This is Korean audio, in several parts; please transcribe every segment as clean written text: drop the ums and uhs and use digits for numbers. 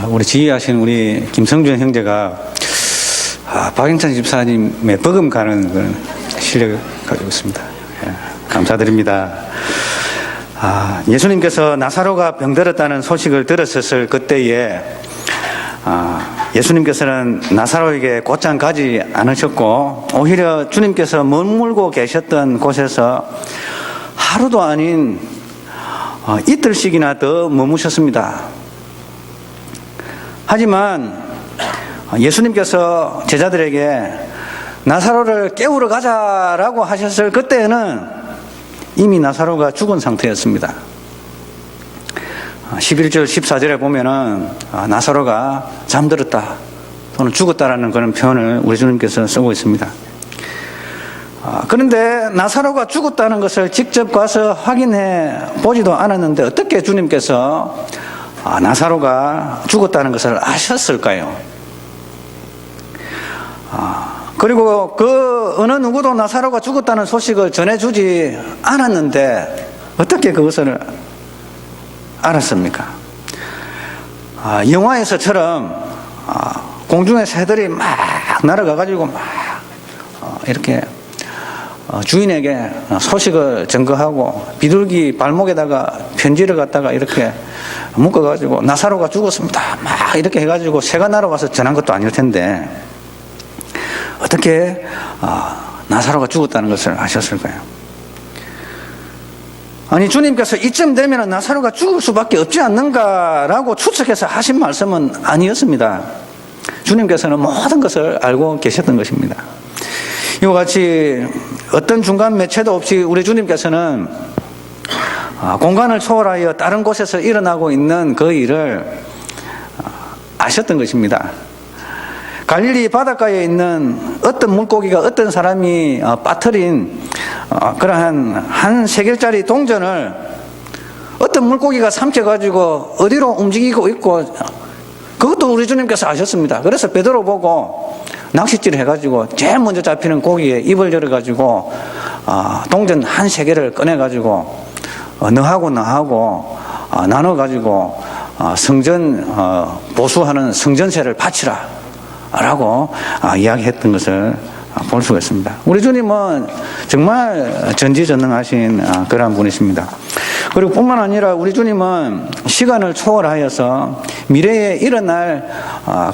우리 지휘하신 우리 김성준 형제가 박영찬 집사님의 버금가는 그런 실력을 가지고 있습니다. 예, 감사드립니다. 예수님께서 나사로가 병들었다는 소식을 들었을 그때에 예수님께서는 나사로에게 곧장 가지 않으셨고 오히려 주님께서 머물고 계셨던 곳에서 하루도 아닌 이틀씩이나 더 머무셨습니다. 하지만 예수님께서 제자들에게 나사로를 깨우러 가자라고 하셨을 그때에는 이미 나사로가 죽은 상태였습니다. 11절 14절에 보면은 나사로가 잠들었다 또는 죽었다라는 그런 표현을 우리 주님께서 쓰고 있습니다. 그런데 나사로가 죽었다는 것을 직접 가서 확인해 보지도 않았는데 어떻게 주님께서 나사로가 죽었다는 것을 아셨을까요? 그리고 그 어느 누구도 나사로가 죽었다는 소식을 전해주지 않았는데 어떻게 그것을 알았습니까? 영화에서처럼 공중에 새들이 막 날아가가지고 막 이렇게 주인에게 소식을 전거하고 비둘기 발목에다가 편지를 갖다가 이렇게 묶어가지고 나사로가 죽었습니다 막 이렇게 해가지고 새가 날아와서 전한 것도 아닐 텐데 어떻게 나사로가 죽었다는 것을 아셨을까요? 아니 주님께서 이쯤 되면 나사로가 죽을 수밖에 없지 않는가라고 추측해서 하신 말씀은 아니었습니다. 주님께서는 모든 것을 알고 계셨던 것입니다. 이와 같이 어떤 중간 매체도 없이 우리 주님께서는 공간을 초월하여 다른 곳에서 일어나고 있는 그 일을 아셨던 것입니다. 갈릴리 바닷가에 있는 어떤 물고기가 어떤 사람이 빠뜨린 그러한 한 세겔짜리 동전을 어떤 물고기가 삼켜가지고 어디로 움직이고 있고 그것도 우리 주님께서 아셨습니다. 그래서 베드로 보고 낚싯질 해가지고 제일 먼저 잡히는 고기에 입을 열어가지고 동전 한 세겔을 꺼내가지고 너하고 나눠가지고 성전 보수하는 성전세를 바치라 라고 이야기했던 것을 볼 수가 있습니다. 우리 주님은 정말 전지전능하신 그러한 분이십니다. 그리고 뿐만 아니라 우리 주님은 시간을 초월하여서 미래에 일어날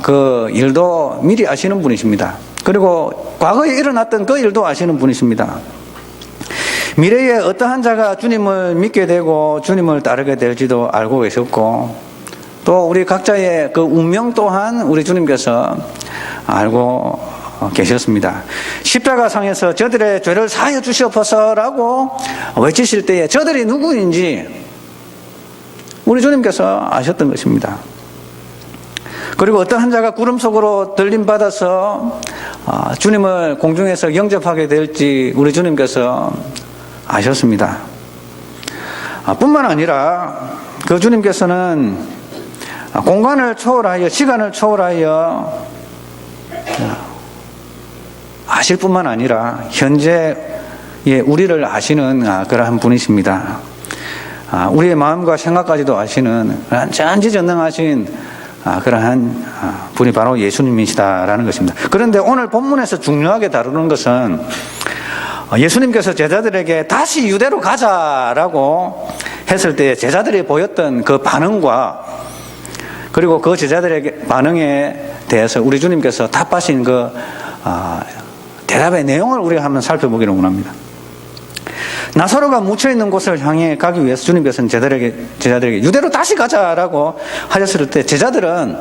그 일도 미리 아시는 분이십니다. 그리고 과거에 일어났던 그 일도 아시는 분이십니다. 미래에 어떠한 자가 주님을 믿게 되고 주님을 따르게 될지도 알고 계셨고 또 우리 각자의 그 운명 또한 우리 주님께서 알고 계셨습니다. 십자가상에서 저들의 죄를 사하여 주시옵소서라고 외치실 때에 저들이 누구인지 우리 주님께서 아셨던 것입니다. 그리고 어떤 한 자가 구름 속으로 들림받아서 주님을 공중에서 영접하게 될지 우리 주님께서 아셨습니다. 뿐만 아니라 그 주님께서는 공간을 초월하여 시간을 초월하여 아실 뿐만 아니라 현재의 우리를 아시는 그러한 분이십니다. 우리의 마음과 생각까지도 아시는 전지전능하신 그러한 분이 바로 예수님이시다라는 것입니다. 그런데 오늘 본문에서 중요하게 다루는 것은 예수님께서 제자들에게 다시 유대로 가자라고 했을 때 제자들이 보였던 그 반응과 그리고 그 제자들의 반응에 대해서 우리 주님께서 답하신 그 대답의 내용을 우리가 한번 살펴보기를 원합니다. 나사로가 묻혀있는 곳을 향해 가기 위해서 주님께서는 제자들에게 유대로 다시 가자라고 하셨을 때 제자들은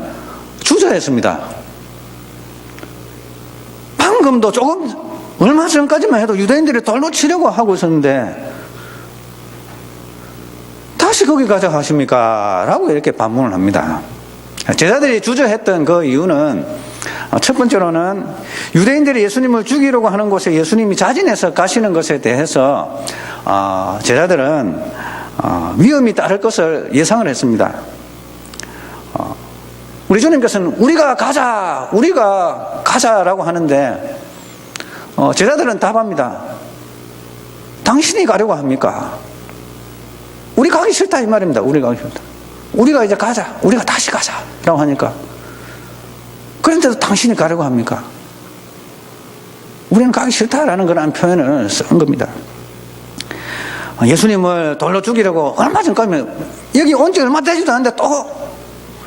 주저했습니다. 방금도 조금 얼마 전까지만 해도 유대인들이 돌로 치려고 하고 있었는데 다시 거기 가자 하십니까? 라고 이렇게 반문을 합니다. 제자들이 주저했던 그 이유는 첫 번째로는 유대인들이 예수님을 죽이려고 하는 곳에 예수님이 자진해서 가시는 것에 대해서 제자들은 위험이 따를 것을 예상을 했습니다. 우리 주님께서는 우리가 가자라고 하는데 제자들은 답합니다. 당신이 가려고 합니까? 우리 가기 싫다 이 말입니다. 우리 가기 싫다. 우리가 이제 가자. 우리가 다시 가자. 라고 하니까. 그런데도 당신이 가려고 합니까? 우리는 가기 싫다라는 그런 표현을 쓴 겁니다. 예수님을 돌로 죽이려고 얼마 전까지 여기 온 지 얼마 되지도 않는데 또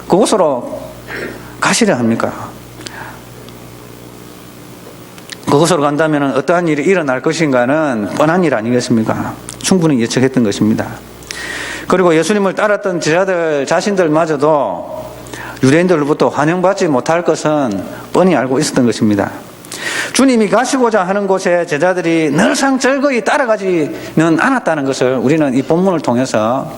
그곳으로 가시려 합니까? 그곳으로 간다면 어떠한 일이 일어날 것인가는 뻔한 일 아니겠습니까? 충분히 예측했던 것입니다. 그리고 예수님을 따랐던 제자들 자신들마저도 유대인들로부터 환영받지 못할 것은 뻔히 알고 있었던 것입니다. 주님이 가시고자 하는 곳에 제자들이 늘상 즐거이 따라가지는 않았다는 것을 우리는 이 본문을 통해서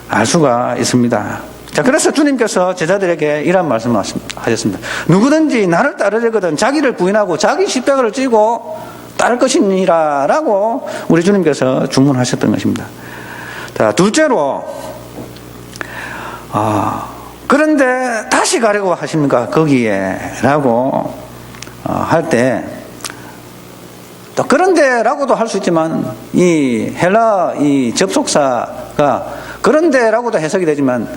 알 수가 있습니다. 자, 그래서 주님께서 제자들에게 이런 말씀을 하셨습니다. 누구든지 나를 따르려거든 자기를 부인하고 자기 십자가를 찌고 따를 것이니라 라고 우리 주님께서 주문하셨던 것입니다. 자, 둘째로 그런데 다시 가려고 하십니까? 거기에 라고 할 때 또 그런데 라고도 할 수 있지만 이 헬라 이 접속사가 그런데 라고도 해석이 되지만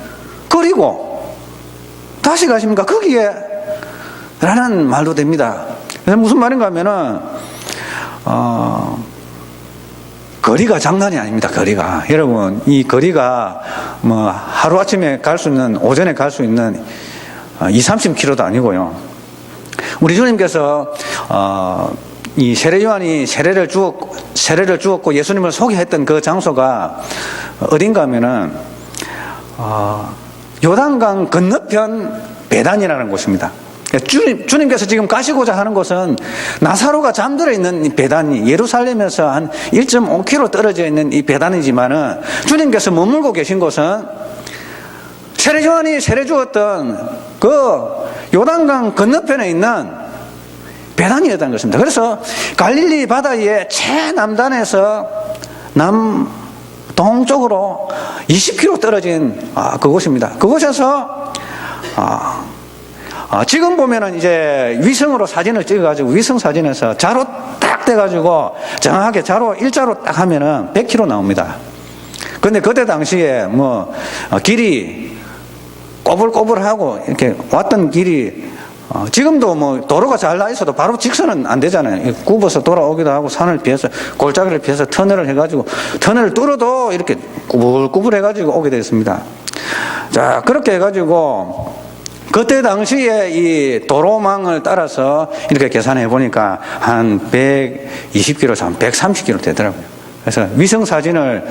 그리고 다시 가십니까? 거기에 라는 말도 됩니다. 그래서 무슨 말인가 하면은 거리가 장난이 아닙니다. 거리가. 여러분, 이 거리가 뭐 하루아침에 갈 수 있는, 오전에 갈 수 있는 20-30km도 아니고요. 우리 주님께서 이 세례 요한이 세례를 주었고 예수님을 소개했던 그 장소가 어딘가 하면은 요단강 건너편 베단이라는 곳입니다. 주님께서 지금 가시고자 하는 곳은 나사로가 잠들어 있는 이 베단이 예루살렘에서 한 1.5km 떨어져 있는 이 베단이지만은 주님께서 머물고 계신 곳은 세례 요한이 세례 주었던 그 요단강 건너편에 있는 베단이었다는 것입니다. 그래서 갈릴리 바다의 최남단에서 남동쪽으로 20km 떨어진 그곳입니다. 그곳에서 지금 보면은 이제 위성으로 사진을 찍어가지고 위성 사진에서 자로 딱 돼가지고 정확하게 자로 일자로 딱 하면은 100km 나옵니다. 근데 그때 당시에 뭐 길이 꼬불꼬불하고 이렇게 왔던 길이 지금도 뭐 도로가 잘 나 있어도 바로 직선은 안 되잖아요. 굽어서 돌아오기도 하고 산을 피해서 골짜기를 피해서 터널을 해가지고 터널을 뚫어도 이렇게 꾸불꾸불 해가지고 오게 되었습니다. 자, 그렇게 해가지고 그때 당시에 이 도로망을 따라서 이렇게 계산해 보니까 한 120km에서 한 130km 되더라고요. 그래서 위성 사진을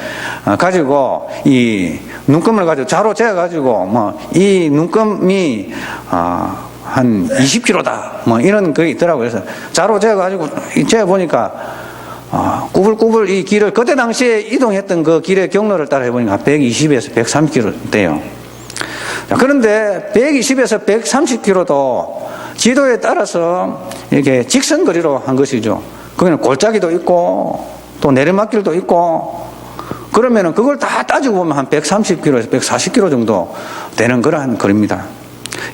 가지고 이 눈금을 가지고 자로 재가지고 뭐 이 눈금이 한 20km다 뭐 이런 거 있더라고요. 그래서 자로 재가지고 재보니까 꾸불꾸불 이 길을 그때 당시에 이동했던 그 길의 경로를 따라 해보니까 120에서 130km 돼요. 그런데 120에서 130km도 지도에 따라서 이렇게 직선거리로 한 것이죠. 거기는 골짜기도 있고 또 내리막길도 있고 그러면은 그걸 다 따지고 보면 한 130km에서 140km 정도 되는 그러한 거리입니다.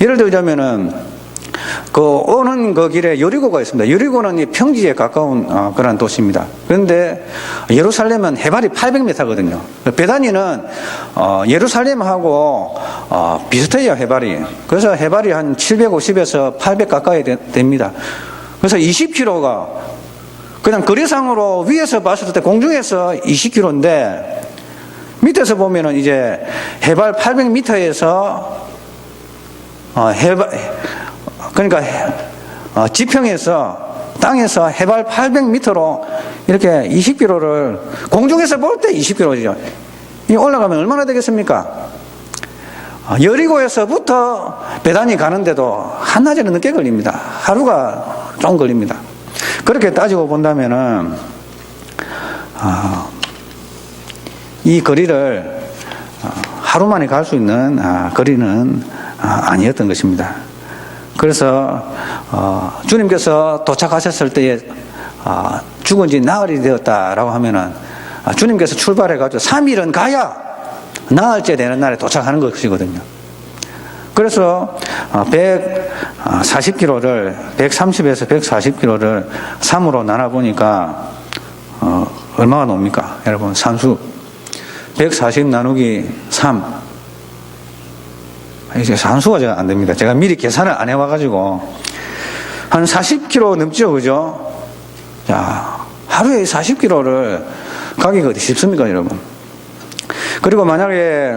예를 들자면은 그 오는 그 길에 여리고가 있습니다. 여리고는 이 평지에 가까운 그런 도시입니다. 그런데 예루살렘은 해발이 800m거든요. 베다니는 예루살렘하고 비슷해요, 해발이. 그래서 해발이 한 750에서 800 가까이 됩니다. 그래서 20km가 그냥 거리상으로 위에서 봤을 때 공중에서 20km인데 밑에서 보면은 이제 해발 800m에서 그러니까 지평에서 땅에서 해발 800m로 이렇게 20km를 공중에서 볼 때 20km죠. 이 올라가면 얼마나 되겠습니까? 여리고에서부터 베단이 가는데도 한낮에는 늦게 걸립니다. 하루가 좀 걸립니다. 그렇게 따지고 본다면은 이 거리를 하루 만에 갈 수 있는 거리는 아니었던 것입니다. 그래서 주님께서 도착하셨을 때에 죽은 지 나흘이 되었다라고 하면은 주님께서 출발해가지고 3일은 가야 나흘째 되는 날에 도착하는 것이거든요. 그래서 140km를 130에서 140km를 3으로 나눠보니까 얼마가 나옵니까? 여러분 산수 140 나누기 3 이제 산수가 제가 안 됩니다. 제가 미리 계산을 안 해와가지고 한 40km 넘죠, 그죠? 자, 하루에 40km를 가기가 어디 쉽습니까, 여러분? 그리고 만약에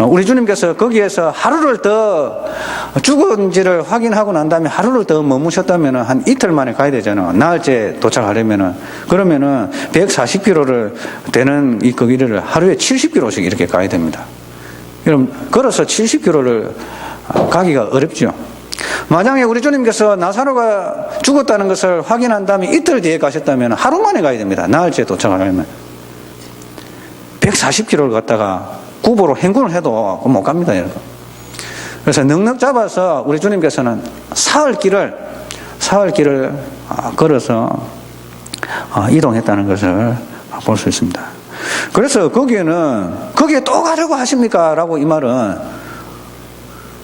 우리 주님께서 거기에서 하루를 더 죽은지를 확인하고 난 다음에 하루를 더 머무셨다면 한 이틀 만에 가야 되잖아. 나흘째 도착하려면은. 그러면은 140km를 되는 이 거기를 하루에 70km씩 이렇게 가야 됩니다. 그럼 걸어서 70km를 가기가 어렵죠. 만약에 우리 주님께서 나사로가 죽었다는 것을 확인한 다음에 이틀 뒤에 가셨다면 하루 만에 가야 됩니다. 나흘째 도착하려면. 140km를 갔다가 구보로 행군을 해도 못 갑니다, 여러분. 그래서 넉넉 잡아서 우리 주님께서는 사흘 길을 걸어서 이동했다는 것을 볼 수 있습니다. 그래서 거기에 또 가려고 하십니까? 라고 이 말은,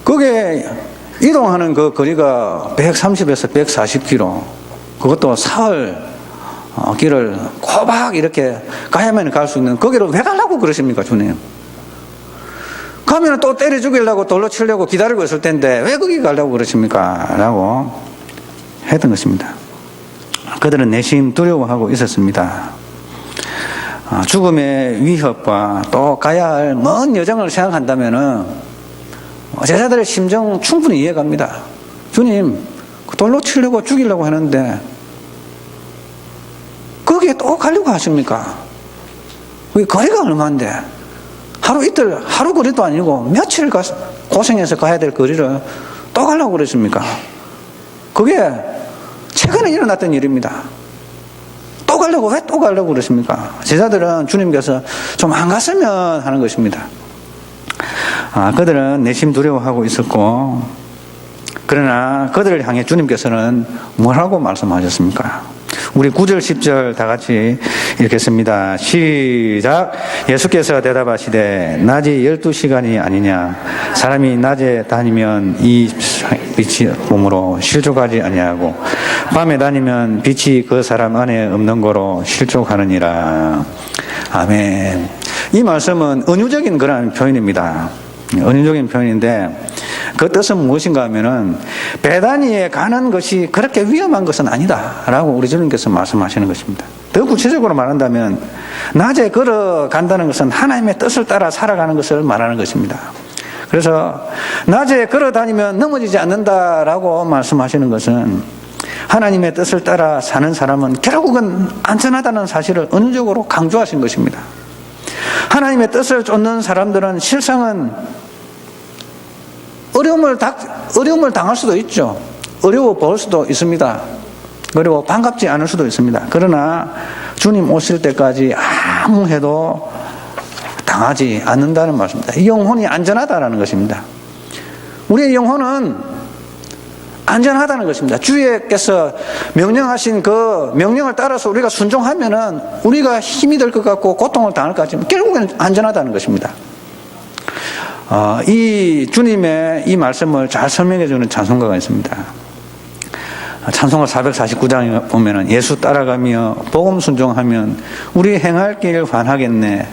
거기에 이동하는 그 거리가 130에서 140km, 그것도 사흘 길을 꼬박 이렇게 가야만 갈 수 있는 거기를 왜 가려고 그러십니까, 주님? 가면 또 때려 죽이려고 돌로 치려고 기다리고 있을 텐데 왜 거기 가려고 그러십니까? 라고 했던 것입니다. 그들은 내심 두려워하고 있었습니다. 죽음의 위협과 또 가야 할 먼 여정을 생각한다면은 제자들의 심정 충분히 이해갑니다. 주님, 돌로 치려고 죽이려고 하는데 거기에 또 가려고 하십니까? 그 거리가 얼마인데? 하루 이틀, 하루 거리도 아니고 며칠 고생해서 가야 될 거리를 또 가려고 그러십니까? 그게 최근에 일어났던 일입니다. 왜 또 가려고 그러십니까? 제자들은 주님께서 좀 안 갔으면 하는 것입니다. 그들은 내심 두려워하고 있었고, 그러나 그들을 향해 주님께서는 뭐라고 말씀하셨습니까? 우리 9절 10절 다 같이 읽겠습니다. 시작. 예수께서 대답하시되 낮이 12시간이 아니냐. 사람이 낮에 다니면 이 빛이 몸으로 실족하지 아니하고 밤에 다니면 빛이 그 사람 안에 없는 거로 실족하느니라. 아멘. 이 말씀은 은유적인 그런 표현입니다. 은유적인 표현인데 그 뜻은 무엇인가 하면은 베다니에 가는 것이 그렇게 위험한 것은 아니다 라고 우리 주님께서 말씀하시는 것입니다. 더 구체적으로 말한다면 낮에 걸어간다는 것은 하나님의 뜻을 따라 살아가는 것을 말하는 것입니다. 그래서 낮에 걸어다니면 넘어지지 않는다라고 말씀하시는 것은 하나님의 뜻을 따라 사는 사람은 결국은 안전하다는 사실을 은유적으로 강조하신 것입니다. 하나님의 뜻을 쫓는 사람들은 실상은 어려움을 당할 수도 있죠. 어려워 보일 수도 있습니다. 그리고 반갑지 않을 수도 있습니다. 그러나 주님 오실 때까지 아무 해도 당하지 않는다는 말씀입니다. 이 영혼이 안전하다는 것입니다. 우리의 영혼은 안전하다는 것입니다. 주께서 명령하신 그 명령을 따라서 우리가 순종하면은 우리가 힘이 될 것 같고 고통을 당할 것 같지만 결국엔 안전하다는 것입니다. 이 주님의 이 말씀을 잘 설명해 주는 찬송가가 있습니다. 찬송가 449장에 보면은 예수 따라가며 복음 순종하면 우리 행할 길 환하겠네.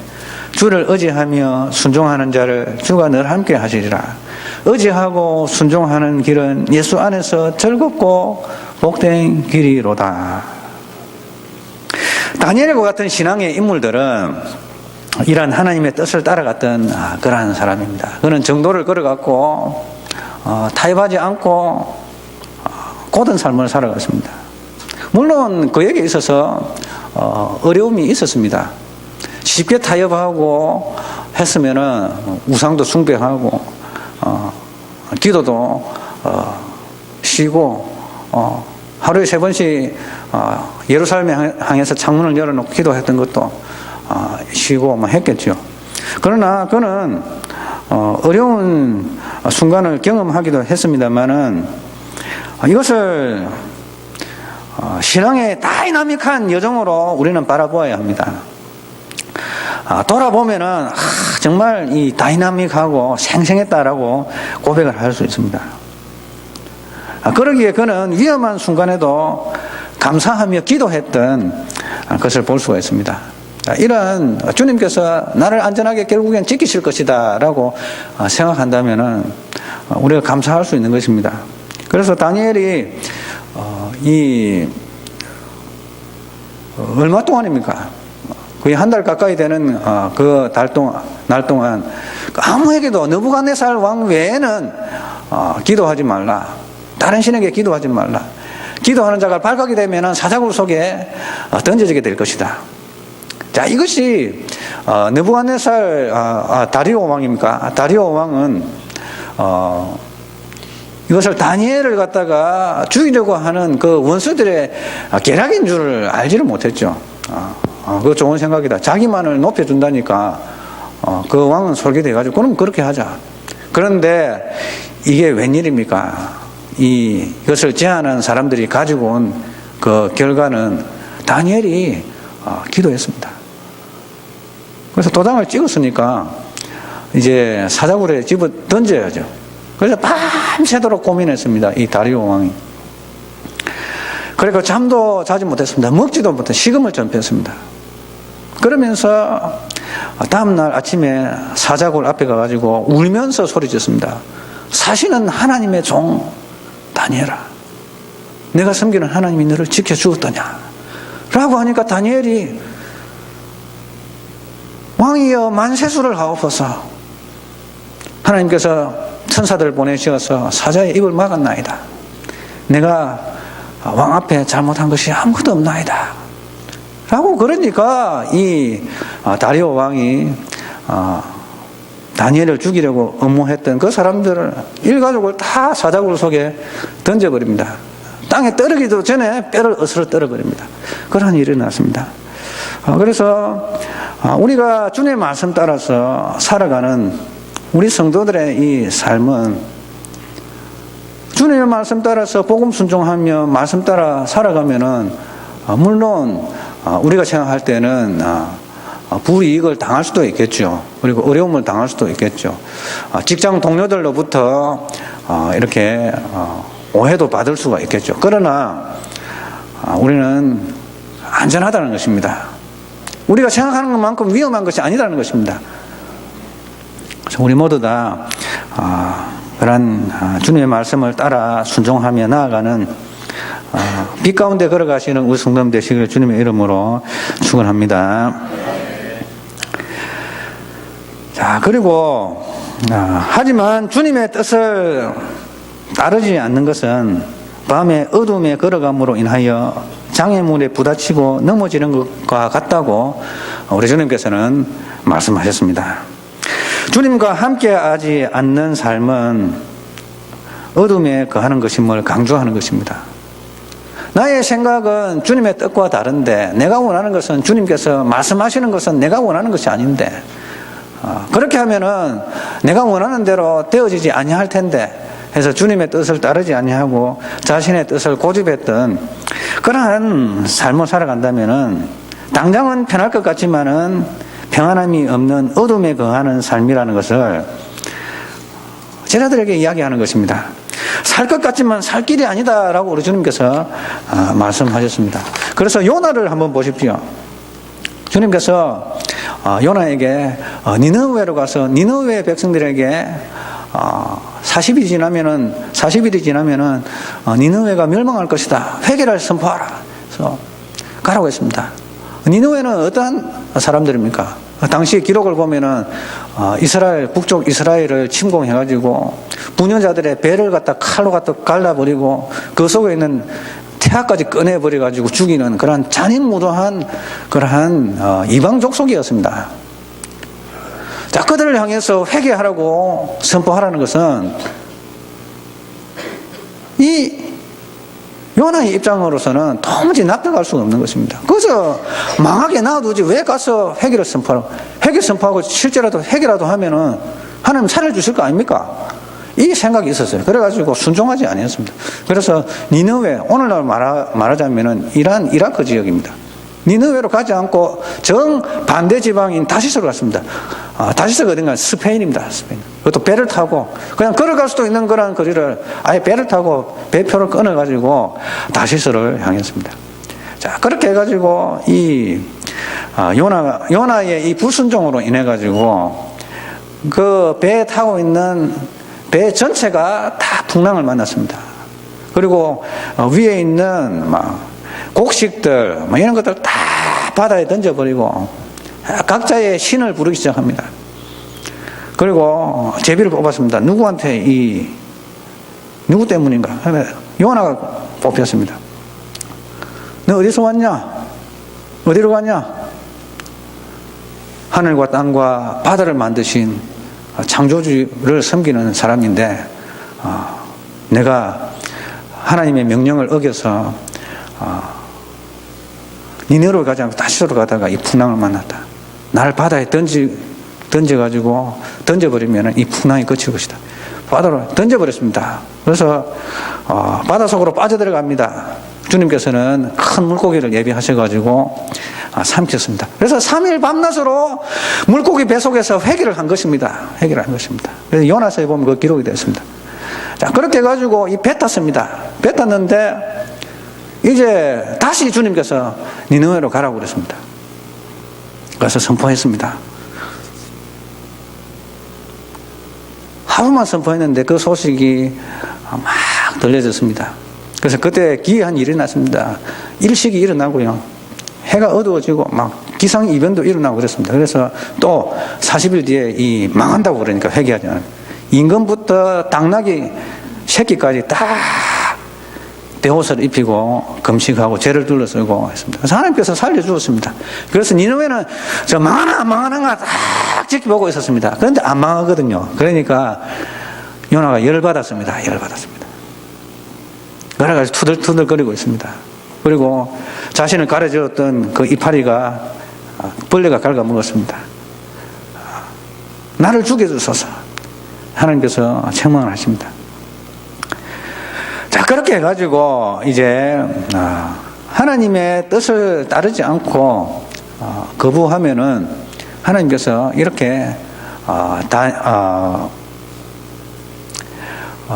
주를 의지하며 순종하는 자를 주가 늘 함께 하시리라. 의지하고 순종하는 길은 예수 안에서 즐겁고 복된 길이로다. 다니엘과 같은 신앙의 인물들은 이러한 하나님의 뜻을 따라갔던 그러한 사람입니다. 그는 정도를 걸어갔고 타협하지 않고 고든 삶을 살아갔습니다. 물론 그에게 있어서 어려움이 있었습니다. 쉽게 타협하고 했으면은 우상도 숭배하고 기도도 쉬고 하루에 3번씩 예루살렘에 향해서 창문을 열어놓고 기도했던 것도 쉬고 했겠죠. 그러나 그는 어려운 순간을 경험하기도 했습니다만은 이것을 신앙의 다이나믹한 여정으로 우리는 바라보아야 합니다. 돌아보면은 정말 이 다이나믹하고 생생했다라고 고백을 할 수 있습니다. 그러기에 그는 위험한 순간에도 감사하며 기도했던 것을 볼 수가 있습니다. 이런 주님께서 나를 안전하게 결국엔 지키실 것이다 라고 생각한다면은 우리가 감사할 수 있는 것입니다. 그래서 다니엘이 얼마 동안입니까? 거의 한 달 가까이 되는 그 날 동안 아무에게도 느부갓네살 왕 외에는 기도하지 말라. 다른 신에게 기도하지 말라. 기도하는 자가 발각이 되면 사자굴 속에 던져지게 될 것이다. 자, 이것이 느부갓네살 다리오 왕입니까? 다리오 왕은 이것을 다니엘을 갖다가 죽이려고 하는 그 원수들의 계략인 줄을 알지를 못했죠. 그거 좋은 생각이다. 자기만을 높여준다니까 그 왕은 솔깃해가지고 그럼 그렇게 하자. 그런데 이게 웬일입니까? 이것을 제안한 사람들이 가지고 온 그 결과는 다니엘이 기도했습니다. 그래서 도장을 찍었으니까 이제 사자굴에 집어 던져야죠. 그래서 밤새도록 고민했습니다. 이 다리오 왕이. 그러니까 잠도 자지 못했습니다. 먹지도 못해 식음을 전폐했습니다. 그러면서 다음날 아침에 사자굴 앞에 가가지고 울면서 소리쳤습니다. 사시는 하나님의 종 다니엘아, 내가 섬기는 하나님이 너를 지켜주었더냐 라고 하니까 다니엘이 왕이여 만세수를 하옵소서. 하나님께서 천사들을 보내셔서 사자의 입을 막았나이다. 내가 왕 앞에 잘못한 것이 아무것도 없나이다 라고. 그러니까 이 다리오 왕이 다니엘을 죽이려고 음모했던 그 사람들을 일가족을 다 사자굴 속에 던져버립니다. 땅에 떨어지기도 전에 뼈를 으스러 떨어버립니다. 그런 일이 났습니다. 그래서 우리가 주님의 말씀 따라서 살아가는 우리 성도들의 이 삶은 주님의 말씀 따라서 복음 순종하며 말씀 따라 살아가면은 물론 우리가 생각할 때는 불이익을 당할 수도 있겠죠. 그리고 어려움을 당할 수도 있겠죠. 직장 동료들로부터 이렇게 오해도 받을 수가 있겠죠. 그러나 우리는 안전하다는 것입니다. 우리가 생각하는 것만큼 위험한 것이 아니라는 것입니다. 그래서 우리 모두 다 그런 주님의 말씀을 따라 순종하며 나아가는 빛 가운데 걸어가시는 우리 성도님 되시길 주님의 이름으로 축원합니다. 자, 그리고 하지만 주님의 뜻을 따르지 않는 것은 밤에 어둠에 걸어감으로 인하여 장애물에 부딪히고 넘어지는 것과 같다고 우리 주님께서는 말씀하셨습니다. 주님과 함께하지 않는 삶은 어둠에 거하는 것임을 강조하는 것입니다. 나의 생각은 주님의 뜻과 다른데 내가 원하는 것은 주님께서 말씀하시는 것은 내가 원하는 것이 아닌데 그렇게 하면은 내가 원하는 대로 되어지지 아니할 텐데 해서 주님의 뜻을 따르지 아니하고 자신의 뜻을 고집했던 그러한 삶을 살아간다면은 당장은 편할 것 같지만은 평안함이 없는 어둠에 거하는 삶이라는 것을 제자들에게 이야기하는 것입니다. 살 것 같지만 살 길이 아니다라고 우리 주님께서 말씀하셨습니다. 그래서 요나를 한번 보십시오. 주님께서 요나에게 니느웨로 가서 니느웨 백성들에게 40일이 지나면은 니느웨가 멸망할 것이다. 회개를 선포하라. 그래서 가라고 했습니다. 니느웨는 어떠한 사람들입니까? 당시 기록을 보면은 북쪽 이스라엘을 침공해가지고 분연자들의 배를 갖다 칼로 갖다 갈라버리고 그 속에 있는 태아까지 꺼내버려가지고 죽이는 그러한 잔인무도한 그러한 이방 족속이었습니다. 자, 그들을 향해서 회개하라고 선포하라는 것은 이 요나의 입장으로서는 도무지 납득할 수가 없는 것입니다. 그래서 망하게 놔두지 왜 가서 회개를 선포하라고. 회개 선포하고 실제라도 회개라도 하면은 하나님 살려주실 거 아닙니까? 이 생각이 있었어요. 그래가지고 순종하지 아니었습니다. 그래서 니느웨, 오늘날 말하자면은 이라크 지역입니다. 니느웨로 가지 않고 정반대 지방인 다시스로 갔습니다. 다시스가 어딘가 스페인입니다. 스페인. 그것도 배를 타고 그냥 걸어갈 수도 있는 그런 거리를 아예 배를 타고 배표를 끊어가지고 다시스를 향했습니다. 자, 그렇게 해가지고 이 요나의 이 불순종으로 인해가지고 그 배에 타고 있는 배 전체가 다 풍랑을 만났습니다. 그리고 위에 있는 막 곡식들 이런 것들 다 바다에 던져버리고 각자의 신을 부르기 시작합니다. 그리고 제비를 뽑았습니다. 누구한테 누구 때문인가? 요나가 뽑혔습니다. 너 어디서 왔냐? 어디로 갔냐? 하늘과 땅과 바다를 만드신 창조주를 섬기는 사람인데 내가 하나님의 명령을 어겨서 니네로 가지 않고 다시로 가다가 이 풍랑을 만났다. 날 바다에 던져가지고 던져버리면 이 풍랑이 그칠 것이다. 바다로 던져버렸습니다. 그래서 바다 속으로 빠져들어갑니다. 주님께서는 큰 물고기를 예비하셔가지고 삼켰습니다. 그래서 3일 밤낮으로 물고기 뱃속에서 회개를 한 것입니다. 회개를 한 것입니다. 그래서 요나서에 보면 그 기록이 되어 있습니다. 자, 그렇게 해가지고 배 탔습니다. 배 탔는데 이제 다시 주님께서 니느웨로 가라고 그랬습니다. 그래서 선포했습니다. 하루만 선포했는데 그 소식이 막 들려졌습니다. 그래서 그때 기이한 일이 났습니다. 일식이 일어나고요. 해가 어두워지고 막 기상이변도 일어나고 그랬습니다. 그래서 또 40일 뒤에 망한다고 그러니까 회개하지 않아요. 임금부터 당나귀 새끼까지 다 대옷을 입히고 금식하고 죄를 둘러쓰고 했습니다. 그래서 하나님께서 살려주었습니다. 그래서 니느웨는 저 망하나 딱 지켜보고 있었습니다. 그런데 안 망하거든요. 그러니까 요나가 열받았습니다. 여러 가지 투덜투덜거리고 있습니다. 그리고 자신을 가려주었던 그 이파리가 벌레가 갉아먹었습니다. 나를 죽여주소서. 하나님께서 책망을 하십니다. 자, 그렇게 해가지고 이제 하나님의 뜻을 따르지 않고 거부하면은 하나님께서 이렇게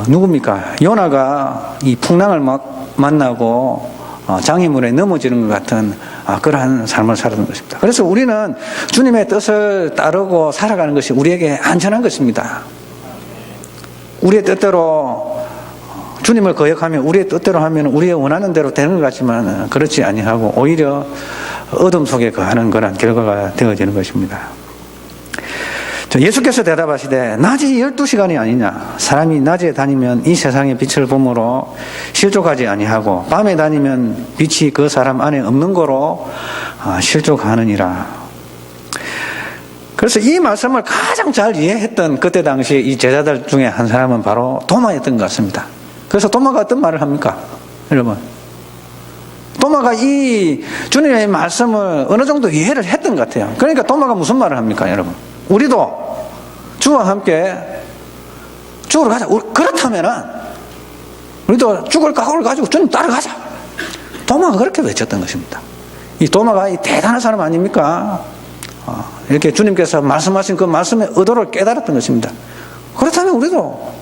누굽니까? 요나가 이 풍랑을 막 만나고 장애물에 넘어지는 것 같은 그러한 삶을 살아가는 것입니다. 그래서 우리는 주님의 뜻을 따르고 살아가는 것이 우리에게 안전한 것입니다. 우리의 뜻대로 주님을 거역하면 우리의 뜻대로 하면 우리의 원하는 대로 되는 것 같지만 그렇지 아니하고 오히려 어둠 속에 거하는 그런 결과가 되어지는 것입니다. 예수께서 대답하시되 낮이 12시간이 아니냐. 사람이 낮에 다니면 이 세상의 빛을 보므로 실족하지 아니하고 밤에 다니면 빛이 그 사람 안에 없는 거로 실족하느니라. 그래서 이 말씀을 가장 잘 이해했던 그때 당시 이 제자들 중에 한 사람은 바로 도마였던 것 같습니다. 그래서 도마가 어떤 말을 합니까? 여러분, 도마가 이 주님의 말씀을 어느 정도 이해를 했던 것 같아요. 그러니까 도마가 무슨 말을 합니까, 여러분? 우리도 주와 함께 죽으러 가자. 그렇다면은 우리도 죽을 각오를 가지고 주님 따라가자. 도마가 그렇게 외쳤던 것입니다. 이 도마가 이 대단한 사람 아닙니까? 이렇게 주님께서 말씀하신 그 말씀의 의도를 깨달았던 것입니다. 그렇다면 우리도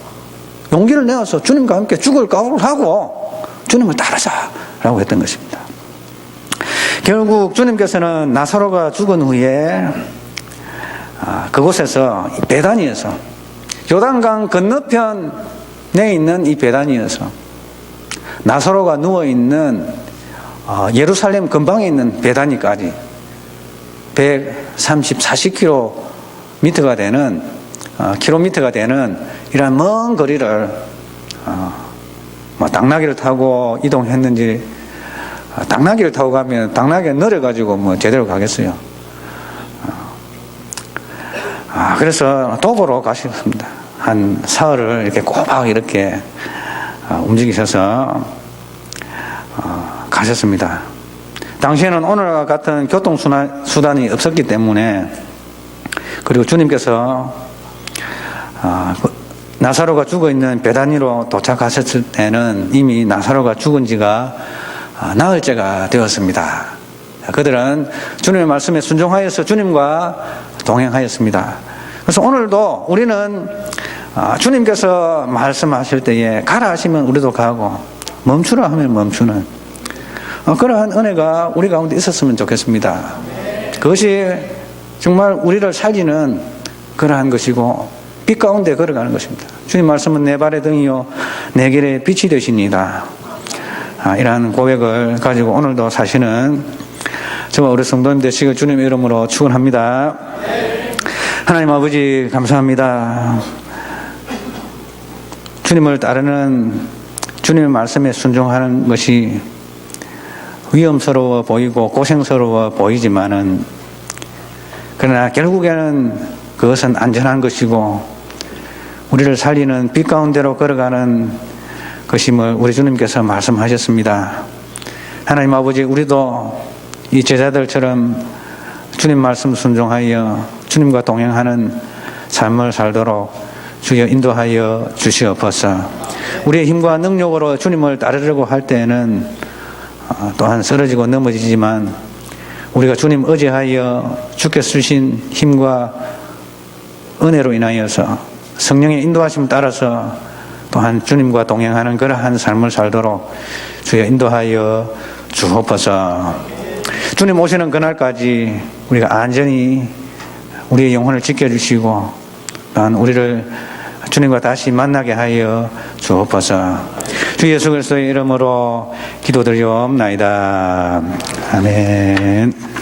용기를 내어서 주님과 함께 죽을 각오를 하고 주님을 따르자라고 했던 것입니다. 결국 주님께서는 나사로가 죽은 후에 그곳에서 베다니에서 요단강 건너편에 있는 이 베다니에서 나사로가 누워있는 예루살렘 근방에 있는 베다니까지 130-40km가 되는 이런 먼 거리를 당나귀를 타고 이동했는지 당나귀를 타고 가면 당나귀가 느려가지고 제대로 가겠어요. 그래서 도보로 가셨습니다. 한 사흘을 이렇게 꼬박 이렇게 움직이셔서 가셨습니다. 당시에는 오늘과 같은 교통수단이 없었기 때문에, 그리고 주님께서 나사로가 죽어있는 베다니로 도착하셨을 때는 이미 나사로가 죽은 지가 나흘째가 되었습니다. 그들은 주님의 말씀에 순종하여서 주님과 동행하였습니다. 그래서 오늘도 우리는 주님께서 말씀하실 때에 가라 하시면 우리도 가고 멈추라 하면 멈추는 그러한 은혜가 우리 가운데 있었으면 좋겠습니다. 그것이 정말 우리를 살리는 그러한 것이고 빛 가운데 걸어가는 것입니다. 주님 말씀은 내 발의 등이요 내 길의 빛이 되시니이다. 이러한 고백을 가지고 오늘도 사시는 저와 우리 성도님 되시길 주님의 이름으로 축원합니다. 하나님 아버지 감사합니다. 주님을 따르는 주님의 말씀에 순종하는 것이 위험스러워 보이고 고생스러워 보이지만은 그러나 결국에는 그것은 안전한 것이고 우리를 살리는 빛 가운데로 걸어가는 것임을 우리 주님께서 말씀하셨습니다. 하나님 아버지 우리도 이 제자들처럼 주님 말씀 순종하여 주님과 동행하는 삶을 살도록 주여 인도하여 주시옵소서. 우리의 힘과 능력으로 주님을 따르려고 할 때에는 또한 쓰러지고 넘어지지만 우리가 주님 의지하여 주께서 주신 힘과 은혜로 인하여서 성령의 인도하심 따라서 또한 주님과 동행하는 그러한 삶을 살도록 주여 인도하여 주옵소서. 주님 오시는 그날까지 우리가 안전히 우리의 영혼을 지켜주시고 또한 우리를 주님과 다시 만나게 하여 주옵소서. 주 예수 그리스도의 이름으로 기도드리옵나이다. 아멘.